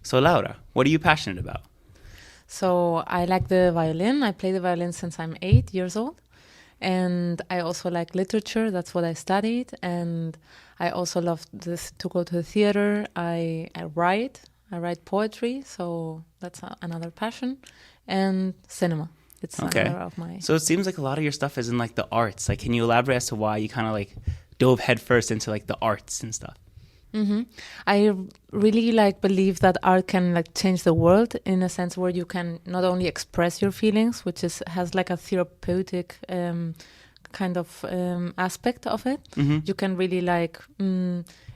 So Laura, what are you passionate about? So I like the violin. I play the violin since I'm 8 years old. And I also like literature. That's what I studied. And I also love this to go to the theater. I write. I write poetry. So that's another passion. And cinema. It's Okay. another of my... So it seems like a lot of your stuff is in like the arts. Like, can you elaborate as to why you kind of like dove headfirst into like the arts and stuff? I really believe that art can change the world in a sense where you can not only express your feelings, which has like a therapeutic kind of aspect of it. You can really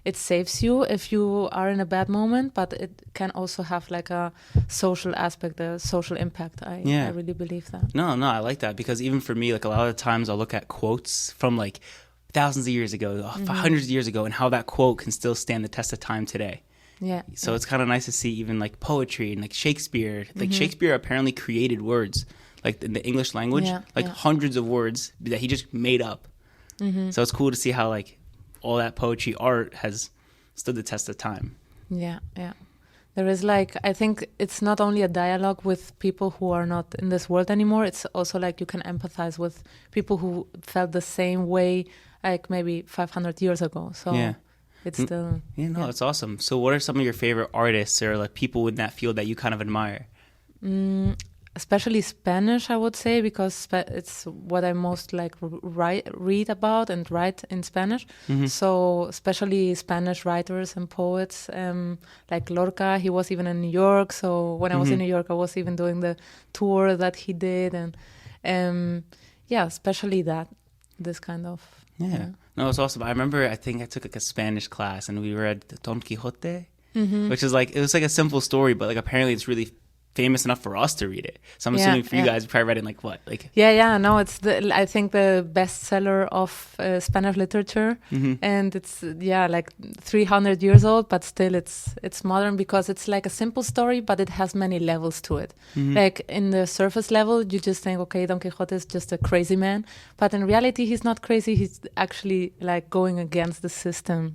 it saves you if you are in a bad moment, but it can also have like a social aspect, a social impact. I really believe that. No, I like that because even for me, like a lot of the times I'll look at quotes from like thousands of years ago, hundreds of years ago, and how that quote can still stand the test of time today. Yeah. So it's kind of nice to see even like poetry and like Shakespeare. Like Shakespeare apparently created words like in the English language, hundreds of words that he just made up. So it's cool to see how like all that poetry art has stood the test of time. Yeah. There is I think it's not only a dialogue with people who are not in this world anymore. It's also you can empathize with people who felt the same way maybe 500 years ago. So it's still... It's awesome. So what are some of your favorite artists or like people in that field that you kind of admire? Especially Spanish, I would say, because it's what I most read about and write in Spanish. So especially Spanish writers and poets, like Lorca. He was even in New York. So when I was in New York, I was even doing the tour that he did, and especially this kind of... No, it's awesome. I remember I think I took like a Spanish class and we read Don Quixote, which is it was like a simple story, but like apparently it's really famous enough for us to read it. So I'm assuming for you guys, you probably read it in like what? No, it's I think the bestseller of Spanish literature, and it's 300 years old, but still it's modern because it's like a simple story, but it has many levels to it. Like in the surface level, you just think, okay, Don Quixote is just a crazy man, but in reality, he's not crazy. He's actually going against the system.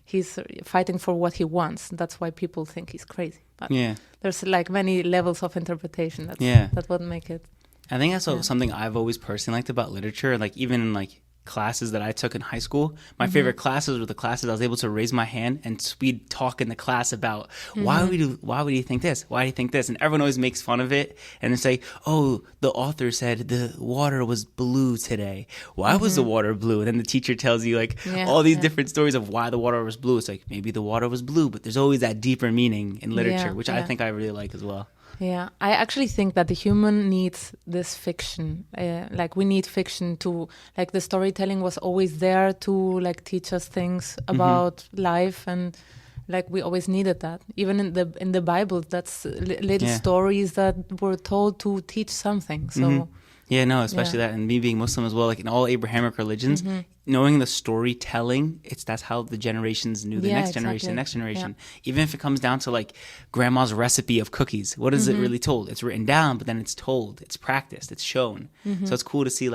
He's fighting for what he wants. That's why people think he's crazy. But there's many levels of interpretation. That would make it. I think that's something I've always personally liked about literature. Like even in classes that I took in high school, my favorite classes were the classes I was able to raise my hand and we'd talk in the class about why would you think this? Why do you think this? And everyone always makes fun of it and then say, oh, the author said the water was blue today. Why was the water blue? And then the teacher tells you all these different stories of why the water was blue. It's maybe the water was blue, but there's always that deeper meaning in literature, which I think I really like as well. Yeah, I actually think that the human needs this fiction. We need fiction to, the storytelling was always there to teach us things about life, and we always needed that. Even in the Bible, that's little stories that were told to teach something. So especially that, and me being Muslim as well. In all Abrahamic religions, knowing the storytelling, that's how the generations knew the next generation, the next generation. Even if it comes down to grandma's recipe of cookies, what is it really told? It's written down, but then it's told, it's practiced, it's shown. So it's cool to see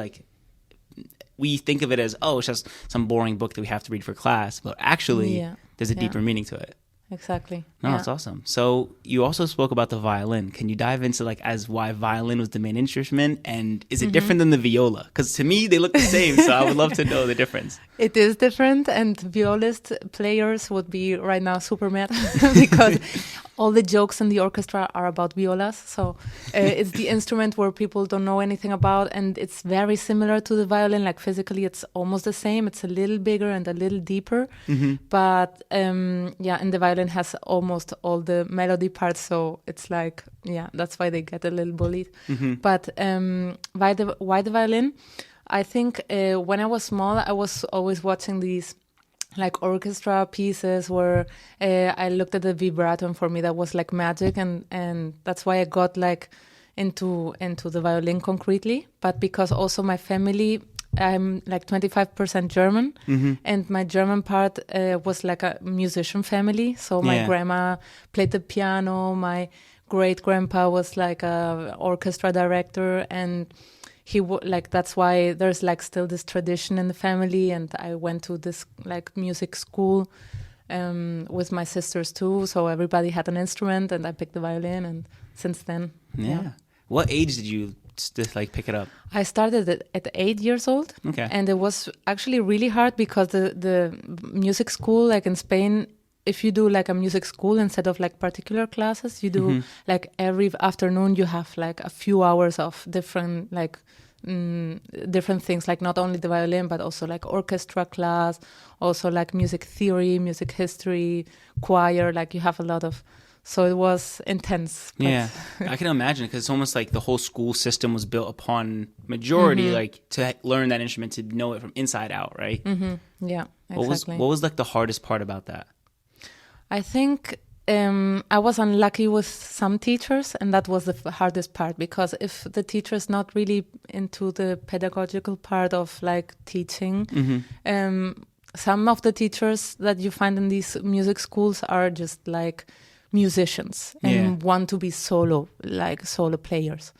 we think of it as, oh, it's just some boring book that we have to read for class, but actually there's a deeper meaning to it. Exactly. No, it's awesome. So you also spoke about the violin. Can you dive into as why violin was the main instrument, and is it different than the viola? Because to me they look the same, so I would love to know the difference. It is different, and violist players would be right now super mad because all the jokes in the orchestra are about violas. So it's the instrument where people don't know anything about, and it's very similar to the violin. Physically, it's almost the same. It's a little bigger and a little deeper, but and the violin has almost all the melody parts. So it's that's why they get a little bullied. But why the violin? I think when I was small, I was always watching these orchestra pieces where I looked at the vibrato, and for me that was magic, and that's why I got into the violin concretely. But because also my family, I'm 25% German, and my German part was a musician family. So my grandma played the piano, my great grandpa was a orchestra director, and he that's why there's still this tradition in the family. And I went to this music school with my sisters too. So everybody had an instrument, and I picked the violin. And since then, yeah. What age did you just like pick it up? I started it at 8 years old. Okay. And it was actually really hard because the music school, like in Spain, if you do like a music school instead of like particular classes, you do like every afternoon you have like a few hours of different like different things, like not only the violin but also like orchestra class, also like music theory, music history, choir. Like you have a lot of, so it was intense. Yeah, I can imagine, because it's almost like the whole school system was built upon majority like to learn that instrument, to know it from inside out, right? Yeah, exactly. What was like the hardest part about that? I think I was unlucky with some teachers, and that was the hardest part, because if the teacher is not really into the pedagogical part of like teaching, some of the teachers that you find in these music schools are just like musicians and want to be solo players.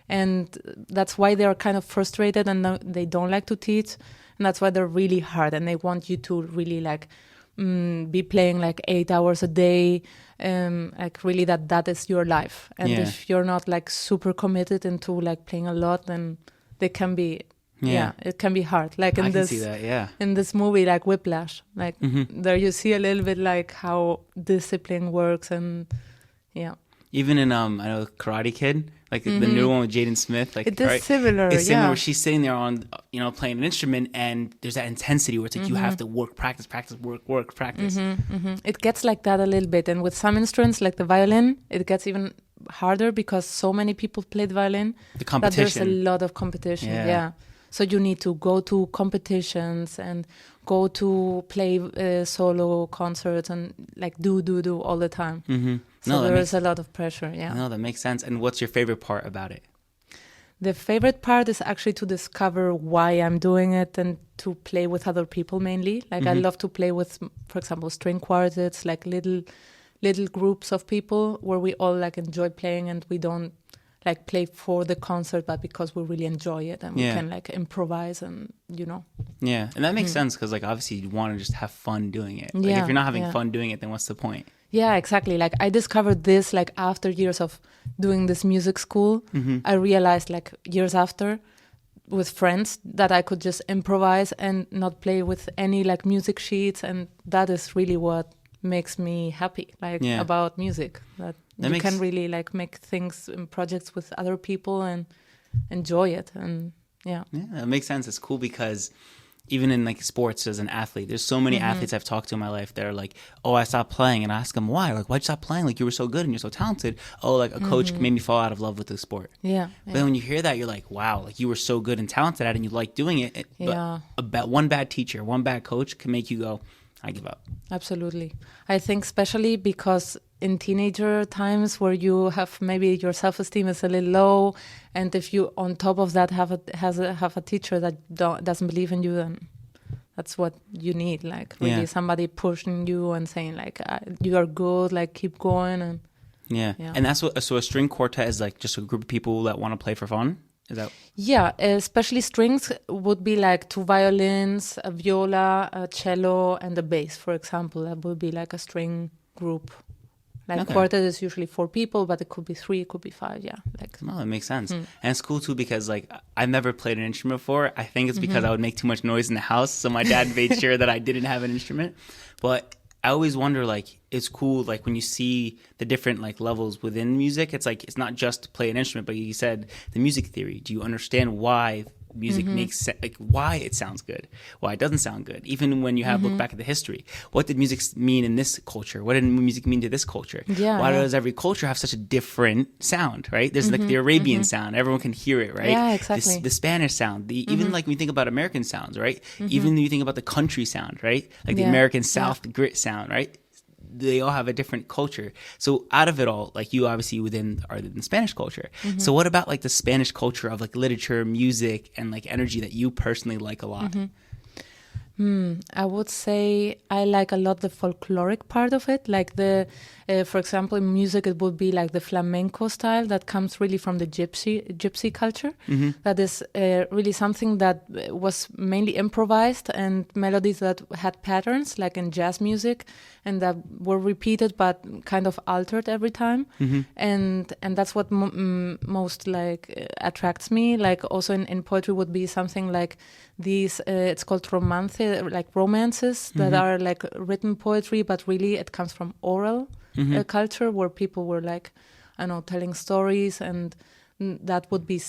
And that's why they are kind of frustrated and they don't like to teach. And that's why they're really hard, and they want you to really like be playing like 8 hours a day, like really that is your life. And if you're not like super committed into like playing a lot, then they can be it can be hard. Like in this, see that, in this movie, like Whiplash, like there you see a little bit like how discipline works. And even in I know Karate Kid, like the new one with Jaden Smith, like it is similar. It's similar where she's sitting there on playing an instrument, and there's that intensity where it's like you have to work, practice, work, practice. It gets like that a little bit, and with some instruments like the violin, it gets even harder because so many people play the violin. The competition. That there's a lot of competition. Yeah. So you need to go to competitions and go to play solo concerts and like do all the time. So there is a lot of pressure. Yeah. No, that makes sense. And what's your favorite part about it? The favorite part is actually to discover why I'm doing it and to play with other people mainly. Like I love to play with, for example, string quartets, like little groups of people where we all like enjoy playing, and we don't like play for the concert, but because we really enjoy it, and we can like improvise and Yeah, and that makes sense, because like obviously you want to just have fun doing it. Like if you're not having fun doing it, then what's the point? Yeah, exactly. Like I discovered this like after years of doing this music school. I realized like years after with friends that I could just improvise and not play with any like music sheets, and that is really what makes me happy about music. That you can really like make things and projects with other people and enjoy it. And that makes sense. It's cool because even in like sports as an athlete, there's so many athletes I've talked to in my life that are like, oh, I stopped playing, and I ask them why. Like, why'd you stop playing? Like, you were so good and you're so talented. Oh, like a coach made me fall out of love with the sport. But then when you hear that, you're like, wow, like you were so good and talented at it and you like doing it. But one bad teacher, one bad coach can make you go, I give up. Absolutely. I think especially because in teenager times where you have maybe your self-esteem is a little low, and if you on top of that have a teacher that doesn't believe in you, then that's what you need. Like really somebody pushing you and saying like you are good, like keep going. And and that's what. So a string quartet is like just a group of people that want to play for fun. Is that? Yeah, especially strings would be like 2 violins, a viola, a cello, and a bass, for example. That would be like a string group. Like quartet is usually 4 people, but it could be 3, it could be 5. Yeah, like. No, it makes sense, and it's cool too because like I've never played an instrument before. I think it's because I would make too much noise in the house, so my dad made sure that I didn't have an instrument. But I always wonder, like, it's cool, like, when you see the different, like, levels within music, it's like, it's not just to play an instrument, but you said the music theory. Do you understand why music makes sense, like, why it sounds good, why it doesn't sound good? Even when you have look back at the history, what did music mean in this culture? What did music mean to this culture? Why does every culture have such a different sound, right? There's like the Arabian sound, everyone can hear it, right? Yeah, exactly. The Spanish sound, even like when you think about American sounds, right? Even when you think about the country sound, right? Like the American South, the grit sound, right? They all have a different culture. So out of it all, like you obviously are in Spanish culture. So what about like the Spanish culture of like literature, music, and like energy that you personally like a lot? I would say I like a lot the folkloric part of it. Like for example, in music, it would be like the flamenco style that comes really from the gypsy culture. That is really something that was mainly improvised, and melodies that had patterns, like in jazz music, and that were repeated but kind of altered every time. And that's what most like attracts me. Like also in poetry would be something like these. It's called romances that are like written poetry, but really it comes from oral culture, where people were like, I don't know, telling stories, and that would be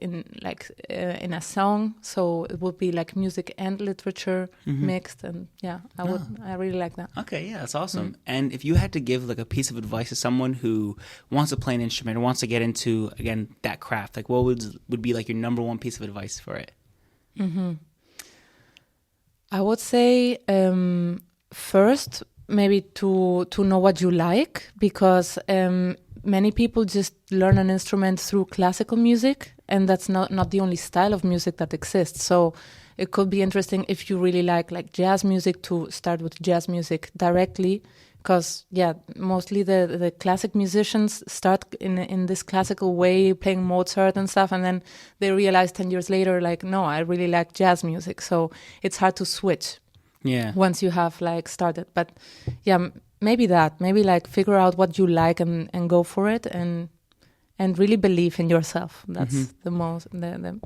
in a song. So it would be like music and literature mixed, and I really like that. Okay, yeah, that's awesome. And if you had to give like a piece of advice to someone who wants to play an instrument or wants to get into, again, that craft, like what would be like your number one piece of advice for it? I would say first maybe to know what you like, because many people just learn an instrument through classical music, and that's not the only style of music that exists. So it could be interesting if you really like jazz music to start with jazz music directly, because mostly the classic musicians start in this classical way, playing Mozart and stuff, and then they realize 10 years later, like, no, I really like jazz music. So it's hard to switch once you have like started. But maybe like figure out what you like and go for it, and really believe in yourself. That's the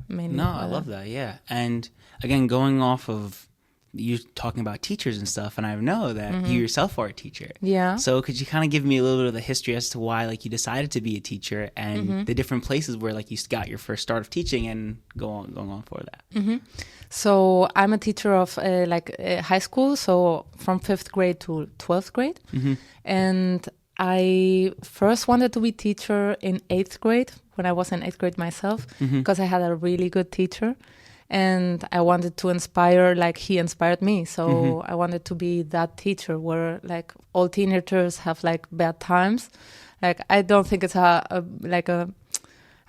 main. No, I love that. Yeah. And again, going off of you talking about teachers and stuff, and I know that you yourself are a teacher. Yeah. So could you kind of give me a little bit of the history as to why like you decided to be a teacher, and the different places where like you got your first start of teaching, and going on for that? So I'm a teacher of high school, so from 5th grade to 12th grade. And I first wanted to be teacher in 8th grade, when I was in 8th grade myself, because I had a really good teacher. And I wanted to inspire like he inspired me. So I wanted to be that teacher where like all teenagers have like bad times. Like I don't think it's a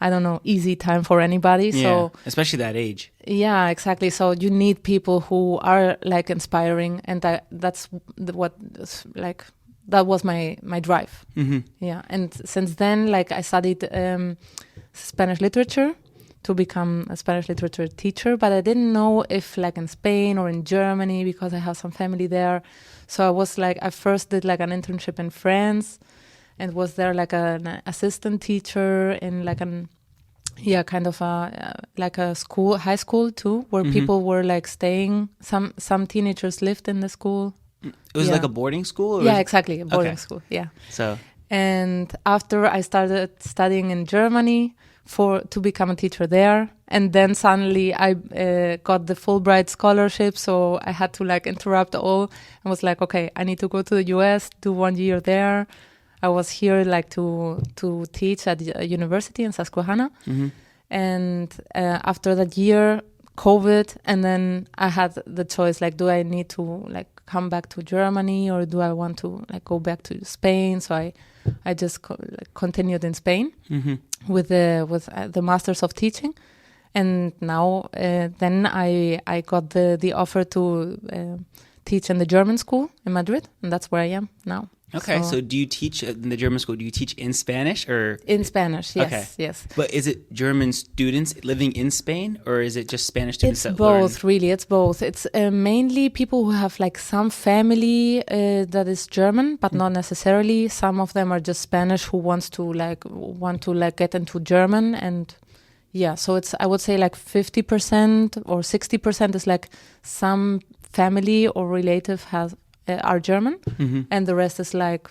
I don't know, easy time for anybody. Yeah, so especially that age. Yeah, exactly. So you need people who are like inspiring, and that's that was my drive. Yeah, and since then, like I studied Spanish literature to become a Spanish literature teacher, but I didn't know if like in Spain or in Germany, because I have some family there. So I was like, I first did like an internship in France, and was there like an assistant teacher in like kind of like a school, high school too, where people were like staying. Some teenagers lived in the school. It was like a boarding school? Yeah, exactly, a boarding school. Yeah. So. And after I started studying in Germany to become a teacher there, and then suddenly I got the Fulbright scholarship, so I had to like interrupt all, and was like, okay, I need to go to the US, do 1 year there. I was here like to teach at a university in Susquehanna, and after that year, COVID, and then I had the choice, like, do I need to like come back to Germany, or do I want to like go back to Spain? So I just continued in Spain with the Masters of Teaching, and now then I got the offer to teach in the German school in Madrid, and that's where I am now. Okay, so do you teach in the German school? Do you teach in Spanish or? In Spanish, yes, okay. Yes. But is it German students living in Spain, or is it just Spanish students it's that learn? Both, really. It's both. It's mainly people who have like some family that is German, but not necessarily. Some of them are just Spanish who want to get into German, and yeah. So it's, I would say like 50% or 60% is like some family or relative are German, and the rest is like,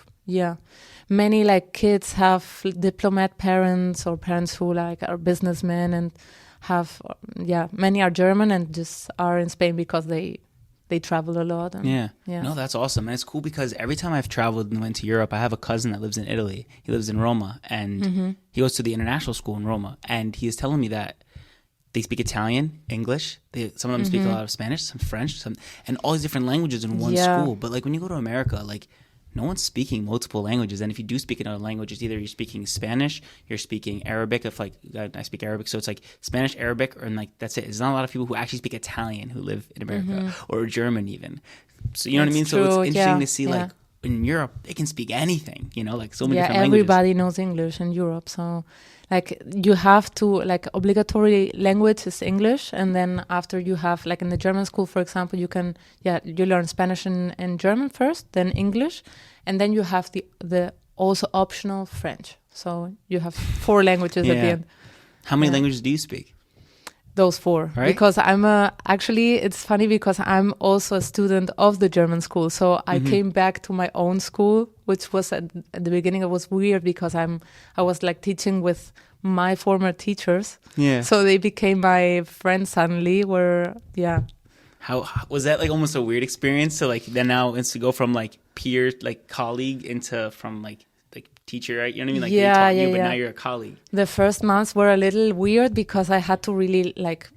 many like kids have diplomat parents or parents who like are businessmen and have, many are German and just are in Spain because they travel a lot. And, no, that's awesome. And it's cool because every time I've traveled and went to Europe, I have a cousin that lives in Italy. He lives in Roma, and he goes to the international school in Roma, and he is telling me that they speak Italian, English. Some of them speak a lot of Spanish, some French, and all these different languages in one school. But like when you go to America, like no one's speaking multiple languages. And if you do speak another language, it's either you're speaking Spanish, you're speaking Arabic. If like I speak Arabic, so it's like Spanish, Arabic, or like that's it. There's not a lot of people who actually speak Italian who live in America or German even. So you know what I mean? True. So it's interesting to see like in Europe they can speak anything. You know, like so many different languages. Everybody knows English in Europe, so. Like you have to like obligatory language is English, and then after you have like in the German school, for example, you can you learn Spanish and German first, then English, and then you have the also optional French. So you have 4 languages at the end. How many languages do you speak? Those 4, right? Because I'm actually it's funny because I'm also a student of the German school, so I came back to my own school, which was at the beginning it was weird because I was like teaching with my former teachers, so they became my friends suddenly. How was that like almost a weird experience to like then now it's to go from like peer like colleague into from like teacher, right? You know what I mean? Like they taught you, but now you're a colleague. The first months were a little weird because I had to really like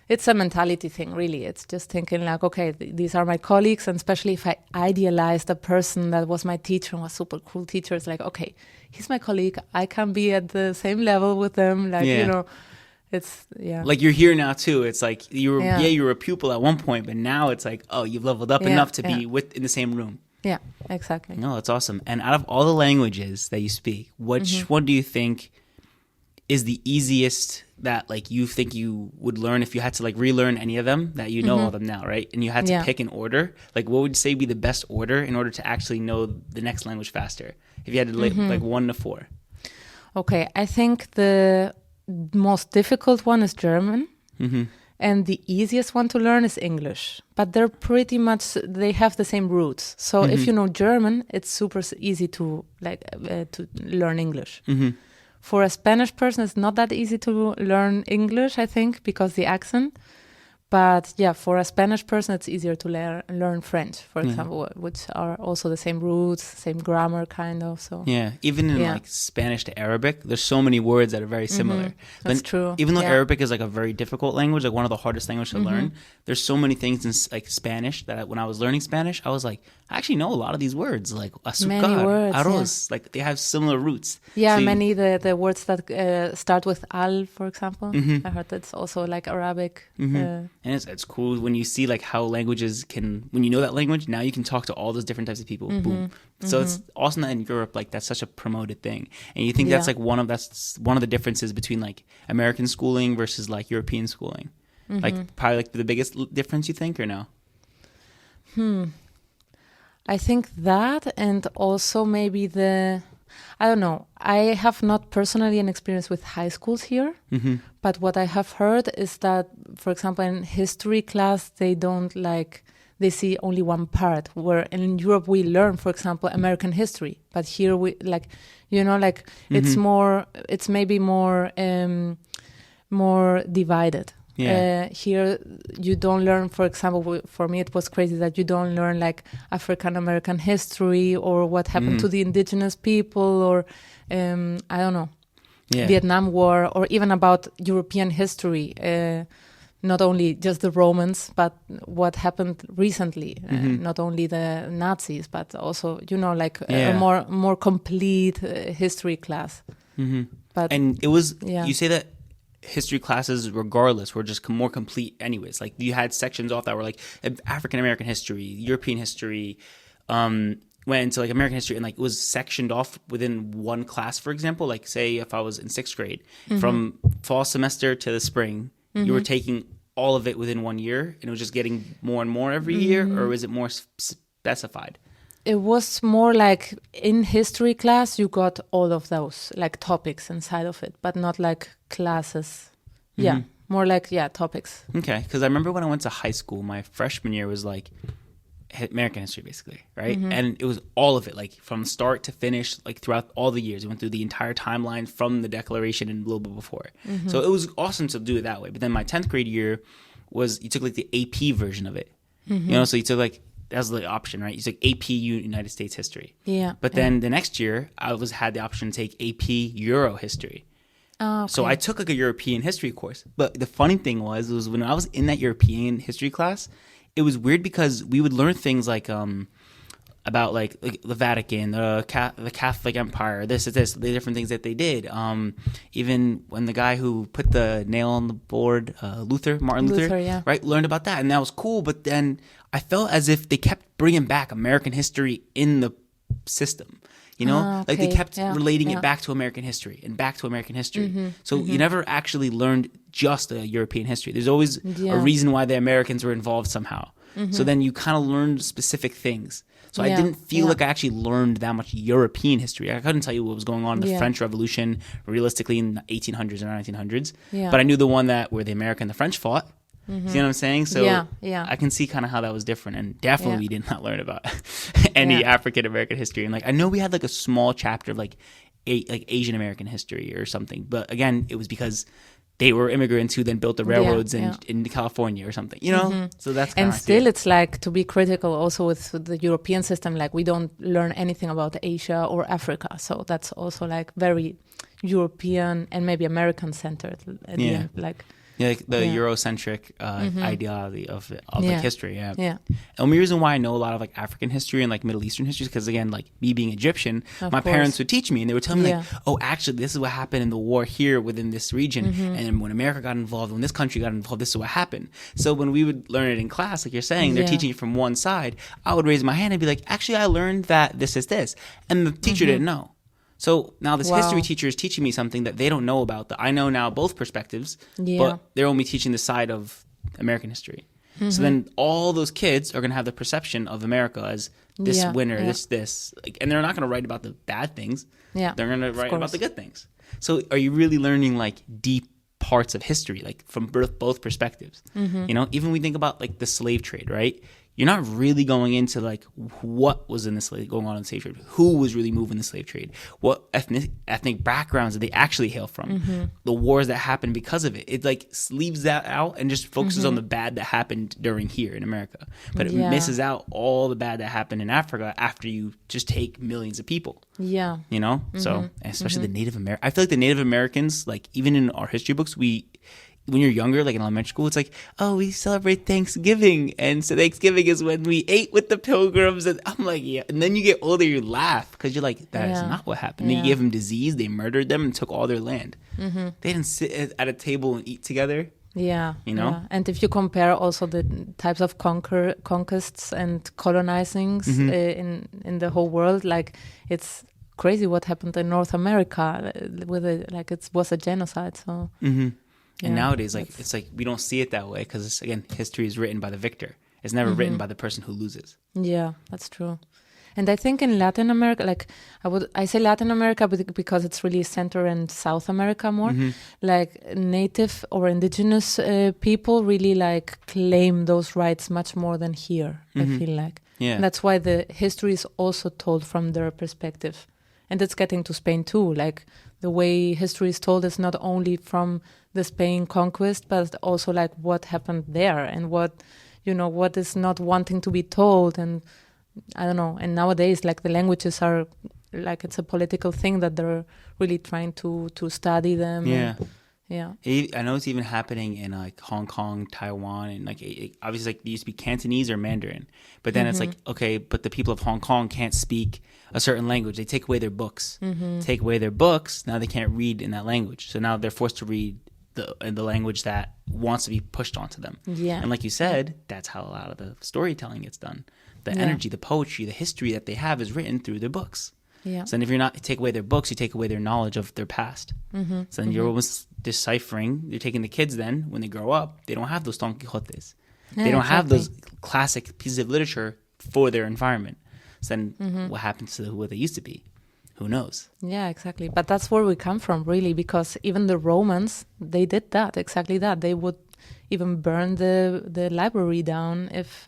it's a mentality thing, really. It's just thinking like, okay, these are my colleagues, and especially if I idealized a person that was my teacher and was super cool teacher, it's like, okay, he's my colleague. I can be at the same level with them, like you know. It's like you're here now too. It's like you were a pupil at one point, but now it's like, oh, you've leveled up enough to be in the same room. Yeah, exactly. No, that's awesome. And out of all the languages that you speak, which one do you think is the easiest that like you think you would learn if you had to like relearn any of them that you know all of them now, right? And you had to pick an order. Like what would you say be the best order in order to actually know the next language faster? If you had to like 1 to 4. Okay, I think the most difficult one is German. And the easiest one to learn is English, but they're pretty much, they have the same roots. So if you know German, it's super easy to to learn English. For a Spanish person, it's not that easy to learn English, I think, because the accent. But for a Spanish person, it's easier to learn French, for example, which are also the same roots, same grammar, kind of. So even in like Spanish to Arabic, there's so many words that are very similar. That's true. Even though Arabic is like a very difficult language, like one of the hardest languages to learn, there's so many things in like Spanish that when I was learning Spanish, I was like, I actually know a lot of these words, like azúcar, arroz, like they have similar roots. Yeah, so many the words that start with al, for example. I heard that's also like Arabic. And it's cool when you see like how languages can, when you know that language, now you can talk to all those different types of people. Boom. So it's awesome that in Europe, like that's such a promoted thing. And you think that's like one of the differences between like American schooling versus like European schooling. Like probably like the biggest difference you think, or no? I think that, and also maybe I don't know. I have not personally an experience with high schools here, but what I have heard is that, for example, in history class, they see only one part, where in Europe we learn, for example, American history, but here we it's maybe more divided. Here you don't learn, for example, for me it was crazy that you don't learn like African American history or what happened to the indigenous people, or I don't know, Vietnam War, or even about European history, not only just the Romans, but what happened recently, not only the Nazis, but also a more complete history class. But and it was you say that history classes regardless were just more complete anyways. Like you had sections off that were like African American history, European history, went into like American history, and like it was sectioned off within one class. For example, like say if I was in 6th grade, from fall semester to the spring, you were taking all of it within 1 year, and it was just getting more and more every year, or was it more specified? It was more like in history class, you got all of those like topics inside of it, but not like classes. More like, topics. Okay, because I remember when I went to high school, my freshman year was like American history, basically, right? And it was all of it, like from start to finish, like throughout all the years. We went through the entire timeline from the Declaration and a little bit before. So it was awesome to do it that way. But then my 10th grade year you took like the AP version of it. So you took like, that was the option, right? You took AP United States history. But then the next year, I had the option to take AP Euro history. Oh, okay. So I took like a European history course. But the funny thing was when I was in that European history class, it was weird because we would learn things like about like the Vatican, the Catholic Empire, the different things that they did. Even when the guy who put the nail on the board, Martin Luther, yeah. right, learned about that, and that was cool. But then I felt as if they kept bringing back American history in the system. You know, like they kept relating it back to American history and back to American history. So you never actually learned just a European history. There's always a reason why the Americans were involved somehow. So then you kind of learned specific things. So I didn't feel like I actually learned that much European history. I couldn't tell you what was going on in the French Revolution realistically in the 1800s or 1900s. But I knew the one where the American and the French fought. See what I'm saying? So I can see kind of how that was different, and definitely we did not learn about any African American history. And like I know we had like a small chapter of like Asian American history or something, but again, it was because they were immigrants who then built the railroads in California or something, you know? So that's kind of still it's like to be critical also with the European system, like we don't learn anything about Asia or Africa. So that's also like very European and maybe American centered at the end, like like the Eurocentric ideology of like history. And the reason why I know a lot of like African history and like Middle Eastern history is because again, like me being Egyptian, my parents would teach me and they would tell me like, oh, actually this is what happened in the war here within this region. And then when America got involved, when this country got involved, this is what happened. So when we would learn it in class, like you're saying, they're teaching it from one side, I would raise my hand and be like, actually, I learned that this is this. And the teacher didn't know. So now this history teacher is teaching me something that they don't know about, that I know now both perspectives, but they're only teaching the side of American history. So then all those kids are going to have the perception of America as this winner, this. Like, and they're not going to write about the bad things. They're going to write about the good things. So are you really learning like deep parts of history, like from both perspectives? You know, even when we think about like the slave trade, right? You're not really going into like what was in the going on in the slave trade, who was really moving the slave trade, what ethnic backgrounds did they actually hail from, the wars that happened because of it. It like leaves that out and just focuses on the bad that happened during here in America, but it misses out all the bad that happened in Africa after you just take millions of people. You know, so especially the Native American. I feel like the Native Americans, like even in our history books, when you're younger, like in elementary school, it's like, oh, we celebrate Thanksgiving. And so Thanksgiving is when we ate with the pilgrims. And I'm like, yeah. And then you get older, you laugh because you're like, that is not what happened. They gave them disease. They murdered them and took all their land. They didn't sit at a table and eat together. You know? And if you compare also the types of conquests and colonizings in the whole world, like it's crazy what happened in North America with it. Like it was a genocide. So. And nowadays, like it's like we don't see it that way because again, history is written by the victor. It's never written by the person who loses. Yeah, that's true. And I think in Latin America, like I say Latin America because it's really Central and South America more. Like native or indigenous people really like claim those rights much more than here. I feel like, and that's why the history is also told from their perspective, and it's getting to Spain too. Like the way history is told is not only from the Spain conquest, but also like what happened there and what is not wanting to be told. And I don't know. And nowadays, like the languages are like, it's a political thing that they're really trying to study them. I know it's even happening in like Hong Kong, Taiwan, and like obviously like there used to be Cantonese or Mandarin, but then it's like, okay, but the people of Hong Kong can't speak a certain language. They take away their books. Take away their books, now they can't read in that language. So now they're forced to read the language that wants to be pushed onto them. And like you said, that's how a lot of the storytelling gets done. The energy, the poetry, the history that they have is written through their books. So then if you take away their books, you take away their knowledge of their past. So then you're almost deciphering. You're taking the kids then, when they grow up, they don't have those Don Quixotes. They don't have those classic pieces of literature for their environment. So then what happens to who they used to be? Who knows? Yeah, exactly. But that's where we come from, really, because even the Romans, they did that, exactly that. They would even burn the library down if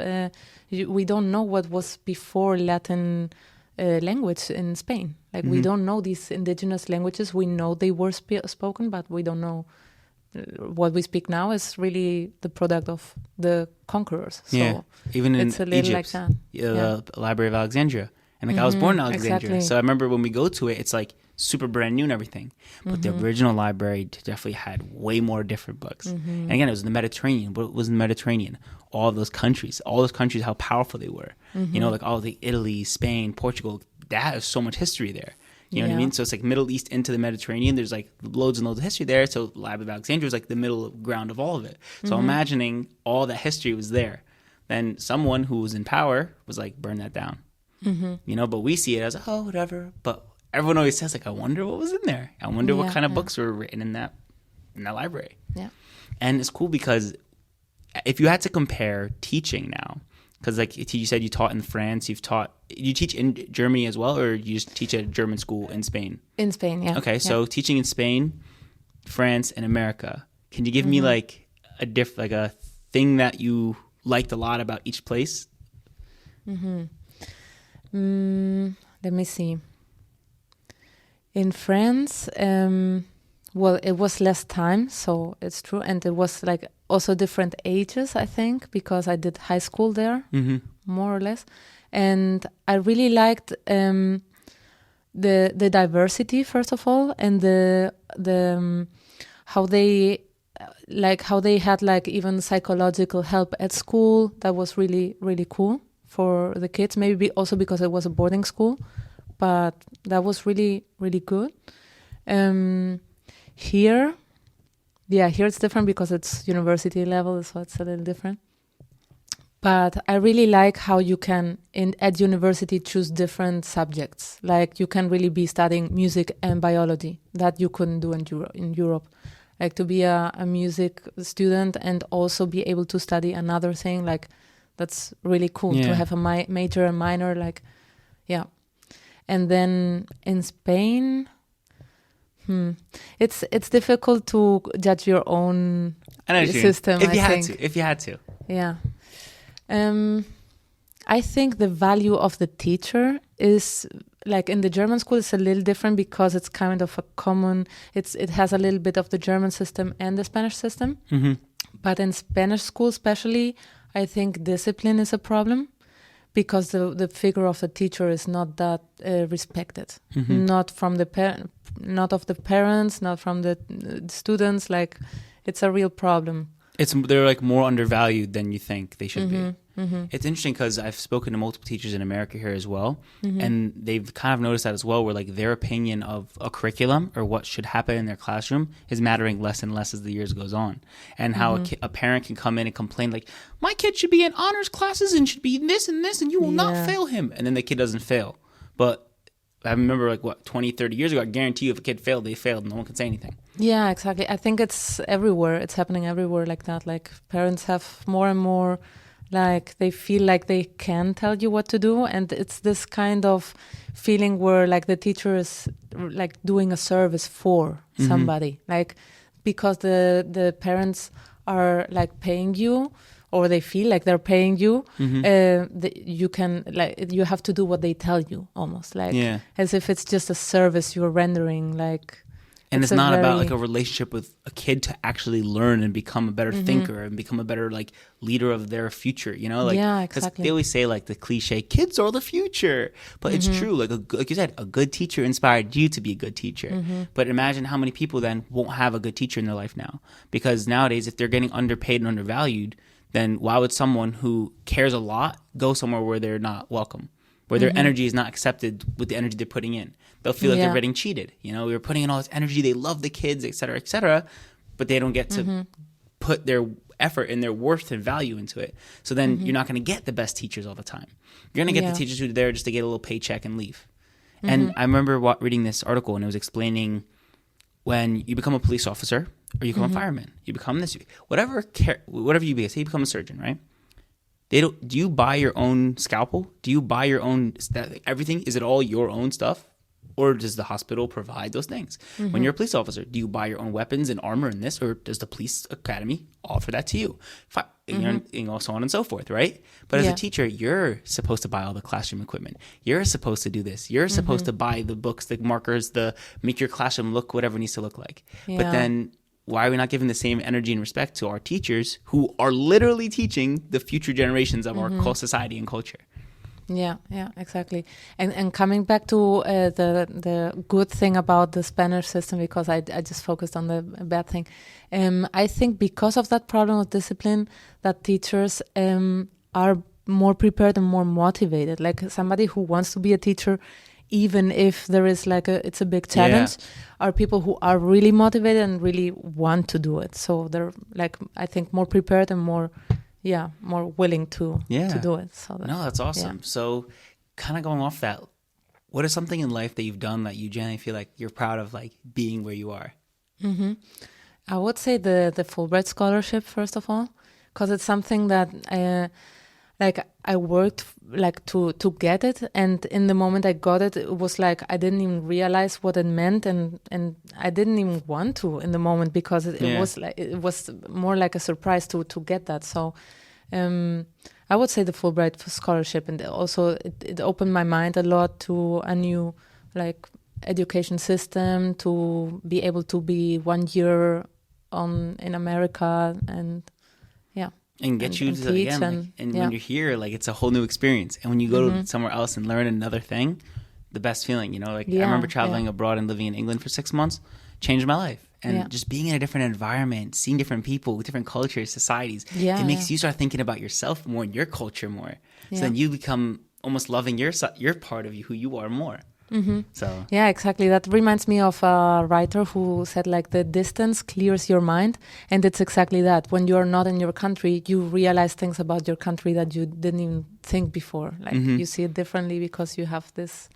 we don't know what was before Latin language in Spain. Like we don't know these indigenous languages. We know they were spoken, but we don't know what we speak now is really the product of the conquerors. So even in it's a little Egypt, like that. the Library of Alexandria. And like I was born in Alexandria. Exactly. So I remember when we go to it, it's like super brand new and everything. But the original library definitely had way more different books. And again, it was in the Mediterranean. What was in the Mediterranean? All those countries, how powerful they were. You know, like all the Italy, Spain, Portugal, that is so much history there. You know what I mean? So it's like Middle East into the Mediterranean. There's like loads and loads of history there. So Library of Alexandria was like the middle ground of all of it. So imagining all that history was there. Then someone who was in power was like, burn that down. You know, but we see it as, oh, whatever. But everyone always says like, I wonder what was in there. I wonder what kind of books were written in that library. Yeah. And it's cool because if you had to compare teaching now, because like you said you taught in France, you teach in Germany as well, or you just teach at a German school in Spain? In Spain, yeah. Okay, so teaching in Spain, France, and America. Can you give me like a thing that you liked a lot about each place? Let me see. In France, well, it was less time, so it's true, and it was like also different ages, I think, because I did high school there, more or less, and I really liked the diversity first of all, and the how they had like even psychological help at school. That was really, really cool for the kids. Maybe also because it was a boarding school, but that was really, really good. Here it's different because it's university level, so it's a little different. But I really like how you can, at university, choose different subjects. Like you can really be studying music and biology that you couldn't do in Europe. Like to be a music student and also be able to study another thing, like that's really cool to have a major and minor, like, yeah. And then in Spain, it's difficult to judge your own system. If you had to. Yeah. I think the value of the teacher is like in the German school it's a little different because it's kind of a common. It has a little bit of the German system and the Spanish system. But in Spanish school, especially, I think discipline is a problem. Because the figure of the teacher is not that respected, not from not of the parents, not from the students. Like, it's a real problem. They're like more undervalued than you think they should be. It's interesting because I've spoken to multiple teachers in America here as well, and they've kind of noticed that as well, where like their opinion of a curriculum or what should happen in their classroom is mattering less and less as the years goes on, and how a parent can come in and complain like, my kid should be in honors classes and should be in this and this, and you will not fail him, and then the kid doesn't fail. But I remember like 20, 30 years ago, I guarantee you if a kid failed, they failed. No one can say anything. Yeah, exactly. I think it's everywhere. It's happening everywhere like that. Like parents have more and more, like they feel like they can tell you what to do. And it's this kind of feeling where like the teacher is like doing a service for somebody. Like because the parents are like paying you, or they feel like they're paying you, you can like you have to do what they tell you, almost like as if it's just a service you're rendering. Like, and it's not about like a relationship with a kid to actually learn and become a better thinker and become a better like leader of their future. You know, like exactly. They always say like the cliche, kids are the future, but it's true. Like you said, a good teacher inspired you to be a good teacher. But imagine how many people then won't have a good teacher in their life now, because nowadays if they're getting underpaid and undervalued, then why would someone who cares a lot go somewhere where they're not welcome, where their energy is not accepted with the energy they're putting in? They'll feel like they're getting cheated. You know, we're putting in all this energy. They love the kids, et cetera, but they don't get to put their effort and their worth and value into it. So then you're not going to get the best teachers all the time. You're going to get the teachers who are there just to get a little paycheck and leave. And I remember reading this article, and it was explaining when you become a police officer or you become a fireman, you become this, whatever you be, say you become a surgeon, right? Do you buy your own scalpel? Do you buy your own everything? Is it all your own stuff? Or does the hospital provide those things? When you're a police officer, do you buy your own weapons and armor and this, or does the police academy offer that to you? You know, so on and so forth, right? But as a teacher, you're supposed to buy all the classroom equipment. You're supposed to do this. You're supposed to buy the books, the markers, make your classroom look whatever it needs to look like. But then why are we not giving the same energy and respect to our teachers who are literally teaching the future generations of our society and culture? Yeah, yeah, exactly. And coming back to the good thing about the Spanish system, because I just focused on the bad thing. I think because of that problem of discipline, that teachers are more prepared and more motivated. Like somebody who wants to be a teacher, even if there is it's a big challenge, are people who are really motivated and really want to do it. So they're I think more prepared and more willing to do it. So that's awesome. Yeah. So kind of going off that, what is something in life that you've done that you genuinely feel like you're proud of, like being where you are? Mm-hmm. I would say the Fulbright scholarship, first of all, because it's something that I worked to get it, and in the moment I got it, it was like I didn't even realize what it meant, and I didn't even want to in the moment, because it was more like a surprise to get that. So I would say the Fulbright scholarship, and also it opened my mind a lot to a new education system, to be able to be 1 year in America and get you to again, when you're here, it's a whole new experience. And when you go to somewhere else and learn another thing, the best feeling, I remember traveling abroad and living in England for 6 months, changed my life. And just being in a different environment, seeing different people, different cultures, societies, it makes you start thinking about yourself more and your culture more. So then you become almost loving your part of you, who you are, more. Mm-hmm. So yeah, exactly. That reminds me of a writer who said the distance clears your mind, and it's exactly that. When you're not in your country, you realize things about your country that you didn't even think before. You see it differently because you have this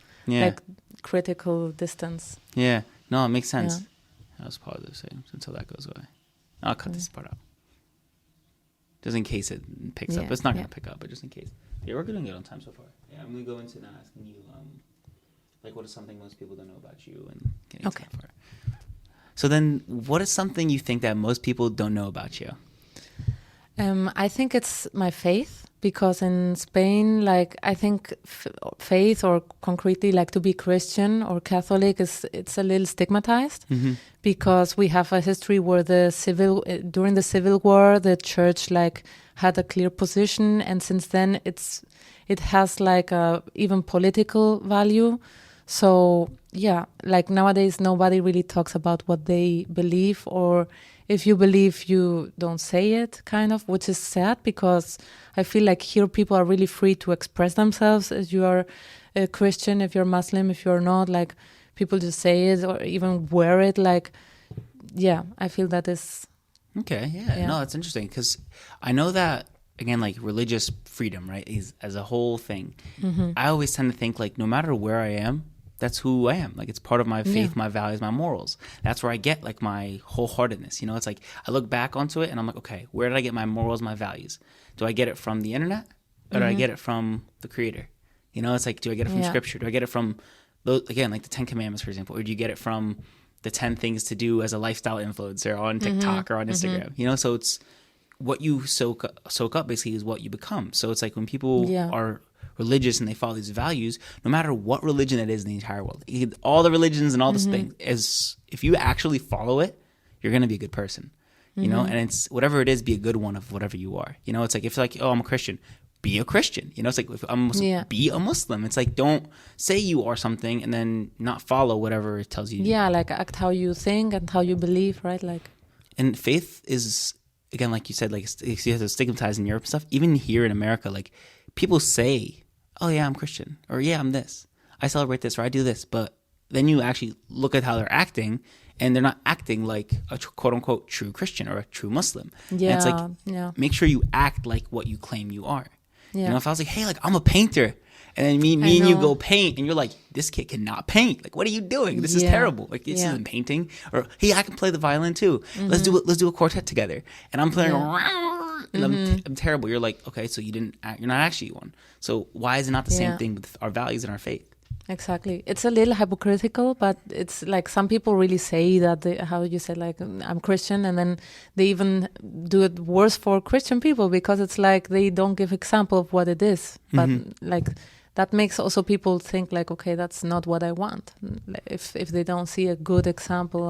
critical distance. Yeah, no, it makes sense. Yeah. That was positive until that goes away. I'll cut this part out, just in case it picks up. It's not gonna pick up, but just in case. Yeah, we're doing good on time so far. Yeah, I'm gonna go into now asking you. What is something most people don't know about you, and getting to that part. So then, what is something you think that most people don't know about you? I think it's my faith, because in Spain, I think faith, or concretely to be Christian or Catholic, it's a little stigmatized, because we have a history where during the Civil War, the church had a clear position, and since then it has a even political value. So nowadays nobody really talks about what they believe, or if you believe, you don't say it, kind of, which is sad, because I feel here people are really free to express themselves. If you are a Christian, if you're Muslim, if you're not, people just say it or even wear it. I feel that is okay. Yeah. No, that's interesting, because I know that, again, religious freedom, right, is as a whole thing. I always tend to think no matter where I am, that's who I am. It's part of my faith, my values, my morals. That's where I get my wholeheartedness. It's I look back onto it and I'm okay, where did I get my morals, my values? Do I get it from the internet, or do I get it from the Creator? It's do I get it from Scripture? Do I get it from those, again, the 10 Commandments, for example, or do you get it from the 10 things to do as a lifestyle influencer on TikTok or on Instagram? So it's what you soak up basically is what you become. So it's when people are religious and they follow these values, no matter what religion it is in the entire world, all the religions and all this thing, is if you actually follow it, you're going to be a good person, and it's whatever it is, be a good one of whatever you are. It's if oh, I'm a Christian, be a Christian. It's if I'm Muslim, be a Muslim. It's don't say you are something and then not follow whatever it tells you. Yeah, act how you think and how you believe, right? And faith is, again, like you said, you have to stigmatize in Europe and stuff. Even here in America, people say, oh yeah, I'm Christian, or yeah, I'm this, I celebrate this, or I do this, but then you actually look at how they're acting, and they're not acting like a quote unquote true Christian or a true Muslim. Yeah, and it's make sure you act like what you claim you are. If I was hey, I'm a painter, and then me and you go paint, and you're this kid cannot paint, what are you doing? This is terrible. This isn't painting. Or hey, I can play the violin too. Let's do a quartet together, and I'm playing around. And I'm terrible. You're okay, so you're not actually one. So why is it not the same thing with our values and our faith? Exactly. It's a little hypocritical, but it's some people really say that how you said I'm Christian, and then they even do it worse for Christian people, because it's they don't give example of what it is. But that makes also people think okay, that's not what I want. If they don't see a good example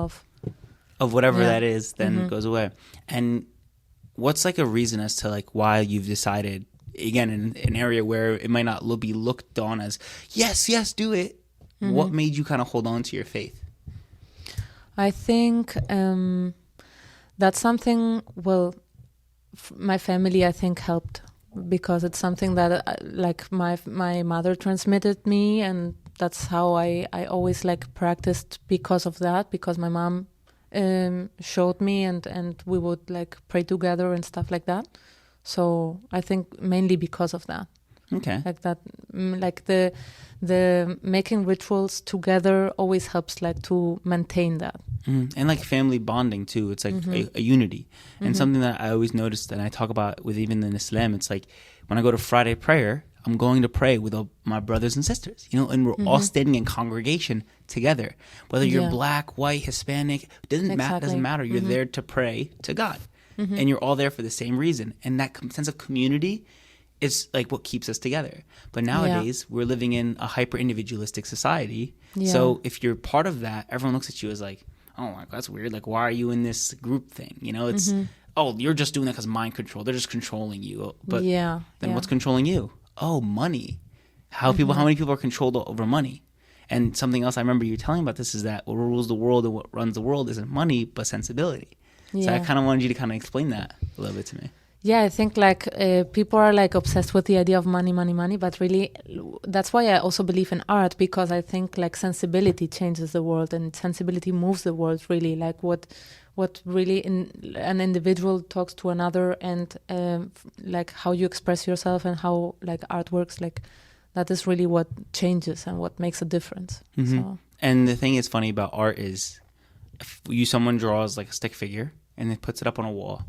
of whatever that is, then it goes away. And what's a reason as to why you've decided again, in an area where it might not be looked on as, yes, do it. What made you kind of hold on to your faith? I think that's something, well, my family, I think, helped, because it's something that like my mother transmitted me, and that's how I always like practiced because of that, because my mom showed me, and we would like pray together and stuff like that. So I think mainly because of that. Okay. Like that, like the making rituals together always helps like to maintain that. And like family bonding too. It's like a unity. And something that I always noticed, and I talk about with even in Islam, it's like when I go to Friday prayer, I'm going to pray with all my brothers and sisters, you know, and we're all standing in congregation together. Whether you're black, white, Hispanic, doesn't matter. You're there to pray to God. And you're all there for the same reason. And that sense of community is like what keeps us together. But nowadays, we're living in a hyper-individualistic society. Yeah. So if you're part of that, everyone looks at you as like, oh, like, that's weird. Like, why are you in this group thing? You know, it's, oh, you're just doing that because mind control. They're just controlling you. But then what's controlling you? Oh, money. How many people are controlled over money? And something else I remember you telling about this is that what rules the world and what runs the world isn't money, but sensibility. So I kind of wanted you to kind of explain that a little bit to me. Yeah, I think like people are like obsessed with the idea of money, but really that's why I also believe in art, because I think like sensibility changes the world, and sensibility moves the world really. Like what really an individual talks to another, and like how you express yourself and how like art works, like that is really what changes and what makes a difference. So. And the thing is funny about art is if someone draws like a stick figure and then puts it up on a wall,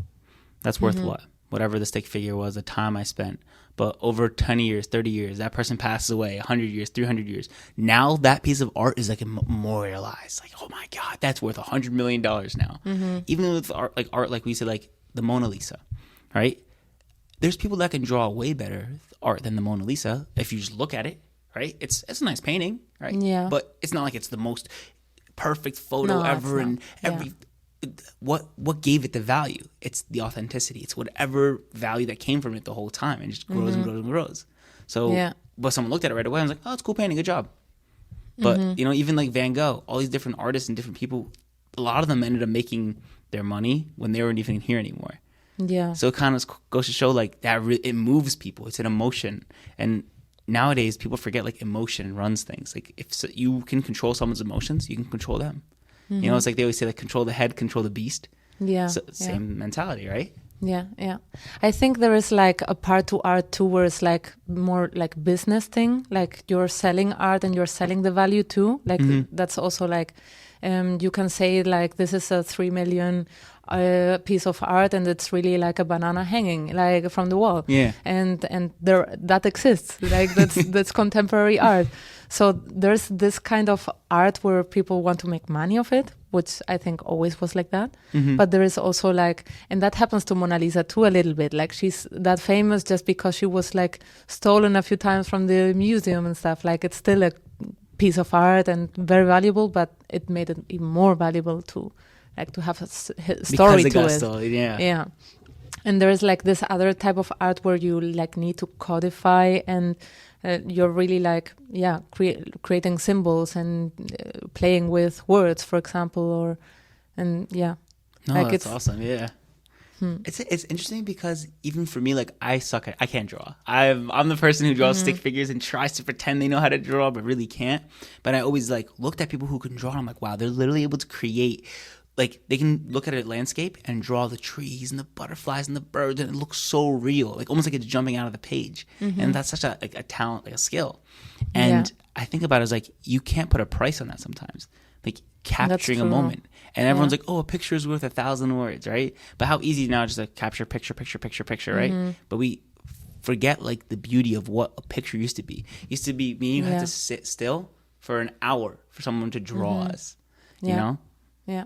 that's worth what? Whatever the stick figure was, the time I spent. But over 20 years, 30 years, that person passes away, 100 years, 300 years. Now that piece of art is like memorialized. Like, oh my God, that's worth $100 million now. Even with art like we said, like the Mona Lisa, right? There's people that can draw way better art than the Mona Lisa if you just look at it, right? It's a nice painting, right? Yeah. But it's not like it's the most perfect photo ever, and every... What gave it the value? It's the authenticity. It's whatever value that came from it the whole time, and just grows and grows and grows. So, but someone looked at it right away and was like, "Oh, it's a cool painting, good job." But you know, even like Van Gogh, all these different artists and different people, a lot of them ended up making their money when they weren't even here anymore. Yeah. So it kind of goes to show like that it moves people. It's an emotion, and nowadays people forget like emotion runs things. Like if you can control someone's emotions, you can control them. You know, it's like they always say, like, control the head, control the beast. Yeah. So, same mentality, right? Yeah. I think there is like a part to art too, where it's like more like business thing. Like you're selling art and you're selling the value too. Like that's also like, you can say like this is a 3 million piece of art, and it's really like a banana hanging like from the wall. Yeah. And there that exists. Like that's contemporary art. So there's this kind of art where people want to make money of it, which I think always was like that. But there is also like, and that happens to Mona Lisa too a little bit. Like she's that famous just because she was like stolen a few times from the museum and stuff. Like it's still a piece of art and very valuable, but it made it even more valuable to have a story to it. Story, yeah. And there is like this other type of art where you like need to codify, and you're really like creating symbols and playing with words, for example, No, like that's awesome. Yeah. It's interesting because even for me, like I can't draw. I'm the person who draws stick figures and tries to pretend they know how to draw, but really can't. But I always like looked at people who can draw, and I'm like, wow, they're literally able to create. Like they can look at a landscape and draw the trees and the butterflies and the birds, and it looks so real, like almost like it's jumping out of the page. And that's such a talent, like a skill. And I think about it as like you can't put a price on that sometimes. Like capturing a moment, and everyone's like, "Oh, a picture is worth 1,000 words," right? But how easy now just to capture picture, right? But we forget like the beauty of what a picture used to be. You had to sit still for an hour for someone to draw us. You know? Yeah.